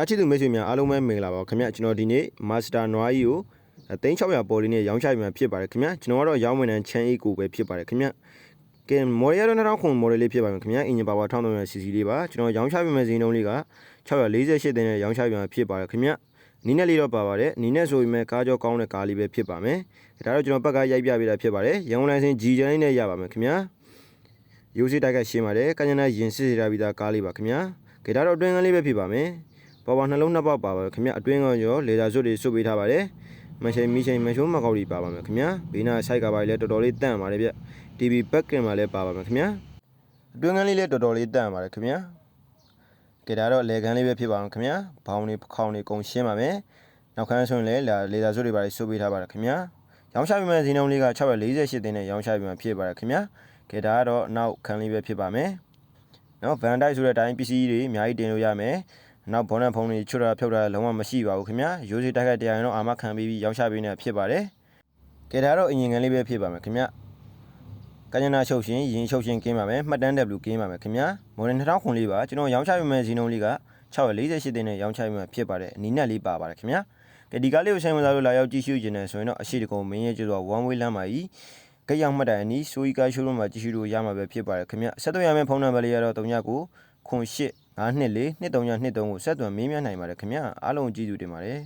ကားချစ်သူမိတ်ဆွေများအားလုံးပဲမင်္ဂလာပါခင်ဗျကျွန်တော်ဒီနေ့ Master နွားကြီးကို3600ပေါ်လေးနဲ့ရောင်းချပြမှာဖြစ်ပါတယ်ခင်ဗျကျွန်တော်ကတော့ရောင်းဝင်တဲ့ Chan 8ကိုပဲဖြစ်ပါတယ်ခင်ဗျကဲ model ရတော့2000 model လေးဖြစ်ပါမယ်ခင်ဗျအင်ဂျင်ပါဝါ 1300cc လေးပါကျွန်တော်ရောင်းချပြမယ့်ဈေးနှုန်းလေးက648သိန်းနဲ့ရောင်းချပြမှာဖြစ်ပါတယ်ခင်ဗျနီးနဲ့လေးတော့ပါပါတယ်နီးနဲ့ဆိုပေမဲ့ကားကြောကောင်းတဲ့ကားလေးပဲဖြစ်ပါမယ်ဒါတော့ကျွန်တော်ဘက်ကရိုက်ပြပေးတာဖြစ်ပါတယ်ရန်ကုန်လိုင်စင် G ချန်လေးနဲ့ရပါမယ်ခင်ဗျရိုးစစ်တိုက်ကရှင်းပါတယ်ကညနာရင်စစ်စစ်ထားပြီးသားကားလေးပါခင်ဗျကဲဒါတော့အတွင်းကလေးပဲဖြစ်ပါမယ်ပေါ်ပါနှလုံးနှစ်ပေါက်ပါပါခင်ဗျအတွင်းကရောလေသာစွပ်တွေစွပ်ပေးထားပါတယ်မန်ရှိန်မီရှိန်မန်ရှိုးမကောက်တွေပါပါမယ်ခင်ဗျဘေးနာဆိုင်ကပါလည်းတော်တော်လေးတန့်ပါတယ်ဗျ TV back camera လည်းပါပါမယ်ခင်ဗျအတွင်းကလေးလည်းတော်တော်လေးတန့်ပါတယ်ခင်ဗျကဲဒါတော့လေကန်းလေးပဲဖြစ်ပါမယ်ခင်ဗျဘောင်းတွေခေါင်းတွေကုန်ရှင်းပါမယ်နောက်ခန်းဆိုရင်လည်းလေသာစွပ်တွေပါစွပ်ပေးထားပါတယ်ခင်ဗျရောင်းချပြမယ့်ဈေးနှုန်းလေးက648သိန်းနဲ့ရောင်းချပြမှာဖြစ်ပါတယ်ခင်ဗျကဲဒါကတော့နောက်ခန်းလေးပဲဖြစ်ပါမယ်နော်ဗန်ဒိုက်ဆိုတဲ့အတိုင်းပစ္စည်းတွေအများကြီးတင်လို့ရမယ်နောက်ဘောနက်ဖုံးတွေချွတ်တာဖြုတ်တာလုံးဝမရှိပါဘူးခင်ဗျာရိုးစီတိုက်ခိုက်တရားရင်တော့အာမခံပြီးရောင်းချပေးနေဖြစ်ပါတယ်ကဲဒါတော့အရင်ကလေးပဲဖြစ်ပါမယ်ခင်ဗျာကညနာချုပ်ရှင်ရင်ချုပ်ရှင်ကင်းပါမယ်မှတ်တမ်း W ကင်းပါမယ်ခင်ဗျာမော်ဒယ်2000ခွန်လေးပါကျွန်တော်ရောင်းချပေးမယ့်ဈေးနှုန်းလေးက648သိန်းနဲ့ရောင်းချပေးမှာဖြစ်ပါတယ်အနီးနဲ့လေးပါပါတယ်ခင်ဗျာကဲဒီကားလေးကိုဆိုင်မစားလို့လာရောက်ကြည့်ရှုခြင်းနဲ့ဆိုရင်တော့အရှိတကုံမင်းရဲ့ကျတော့ one way လမ်းပါကြီးကြက်ရောက်မှတ်တိုင်အနီးဆိုးကြီးကားရှိုးလုံးမှာကြည့်ရှုလို့ရမှာပဲဖြစ်ပါတယ်ခင်ဗျာဆက်သွယ်ရမယ့်ဖုန်းနံပါတ်လေးကတော့39 98 924 2323ကိုဆက်သွယ်မေးမြန်းနိုင်ပါတယ်ခင်ဗျာအားလုံးကြည့်ကြတင်ပါတယ်